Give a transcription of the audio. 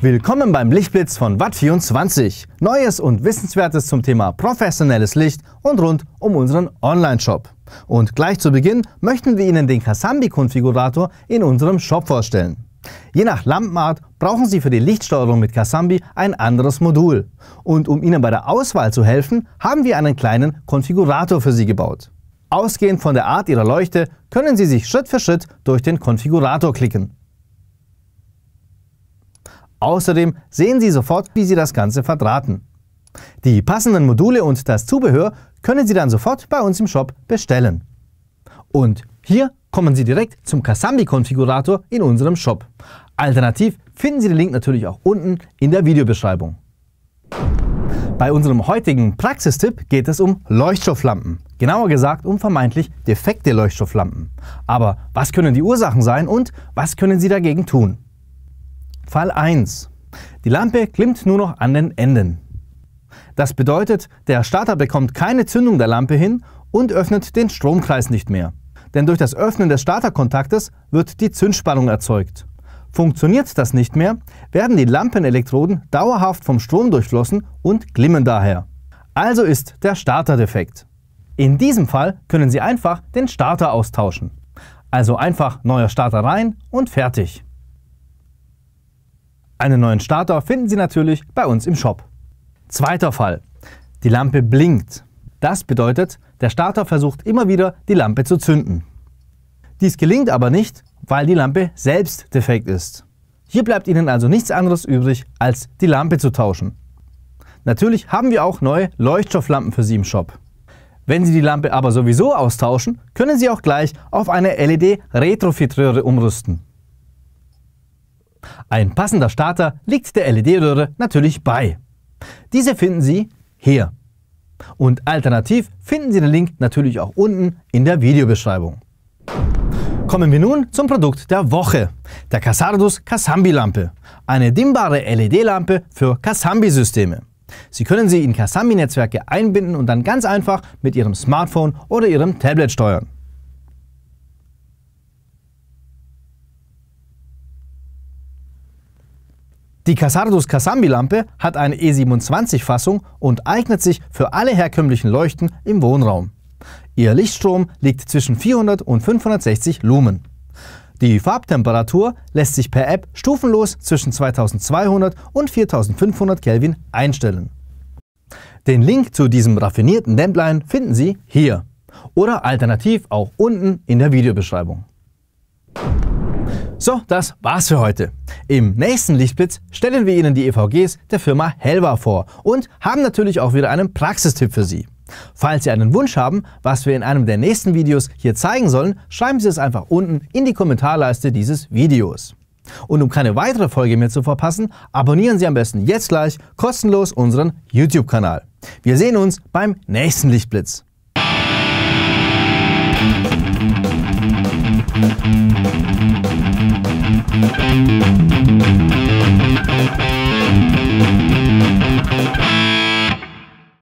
Willkommen beim Lichtblitz von Watt24. Neues und Wissenswertes zum Thema professionelles Licht und rund um unseren Online-Shop. Und gleich zu Beginn möchten wir Ihnen den Casambi-Konfigurator in unserem Shop vorstellen. Je nach Lampenart brauchen Sie für die Lichtsteuerung mit Casambi ein anderes Modul. Und um Ihnen bei der Auswahl zu helfen, haben wir einen kleinen Konfigurator für Sie gebaut. Ausgehend von der Art Ihrer Leuchte können Sie sich Schritt für Schritt durch den Konfigurator klicken. Außerdem sehen Sie sofort, wie Sie das Ganze verdrahten. Die passenden Module und das Zubehör können Sie dann sofort bei uns im Shop bestellen. Und hier kommen Sie direkt zum Casambi-Konfigurator in unserem Shop. Alternativ finden Sie den Link natürlich auch unten in der Videobeschreibung. Bei unserem heutigen Praxistipp geht es um Leuchtstofflampen. Genauer gesagt um vermeintlich defekte Leuchtstofflampen. Aber was können die Ursachen sein und was können Sie dagegen tun? Fall 1. Die Lampe glimmt nur noch an den Enden. Das bedeutet, der Starter bekommt keine Zündung der Lampe hin und öffnet den Stromkreis nicht mehr. Denn durch das Öffnen des Starterkontaktes wird die Zündspannung erzeugt. Funktioniert das nicht mehr, werden die Lampenelektroden dauerhaft vom Strom durchflossen und glimmen daher. Also ist der Starter defekt. In diesem Fall können Sie einfach den Starter austauschen. Also einfach neuer Starter rein und fertig. Einen neuen Starter finden Sie natürlich bei uns im Shop. Zweiter Fall. Die Lampe blinkt. Das bedeutet, der Starter versucht immer wieder, die Lampe zu zünden. Dies gelingt aber nicht, weil die Lampe selbst defekt ist. Hier bleibt Ihnen also nichts anderes übrig, als die Lampe zu tauschen. Natürlich haben wir auch neue Leuchtstofflampen für Sie im Shop. Wenn Sie die Lampe aber sowieso austauschen, können Sie auch gleich auf eine LED-Retrofit-Röhre umrüsten. Ein passender Starter liegt der LED-Röhre natürlich bei. Diese finden Sie hier. Und alternativ finden Sie den Link natürlich auch unten in der Videobeschreibung. Kommen wir nun zum Produkt der Woche, der Casardus Casambi-Lampe. Eine dimmbare LED-Lampe für Casambi-Systeme. Sie können sie in Casambi-Netzwerke einbinden und dann ganz einfach mit Ihrem Smartphone oder Ihrem Tablet steuern. Die Casardus Casambi-Lampe hat eine E27-Fassung und eignet sich für alle herkömmlichen Leuchten im Wohnraum. Ihr Lichtstrom liegt zwischen 400 und 560 Lumen. Die Farbtemperatur lässt sich per App stufenlos zwischen 2200 und 4500 Kelvin einstellen. Den Link zu diesem raffinierten Lämplein finden Sie hier oder alternativ auch unten in der Videobeschreibung. So, das war's für heute. Im nächsten Lichtblitz stellen wir Ihnen die EVGs der Firma Helva vor und haben natürlich auch wieder einen Praxistipp für Sie. Falls Sie einen Wunsch haben, was wir in einem der nächsten Videos hier zeigen sollen, schreiben Sie es einfach unten in die Kommentarleiste dieses Videos. Und um keine weitere Folge mehr zu verpassen, abonnieren Sie am besten jetzt gleich kostenlos unseren YouTube-Kanal. Wir sehen uns beim nächsten Lichtblitz.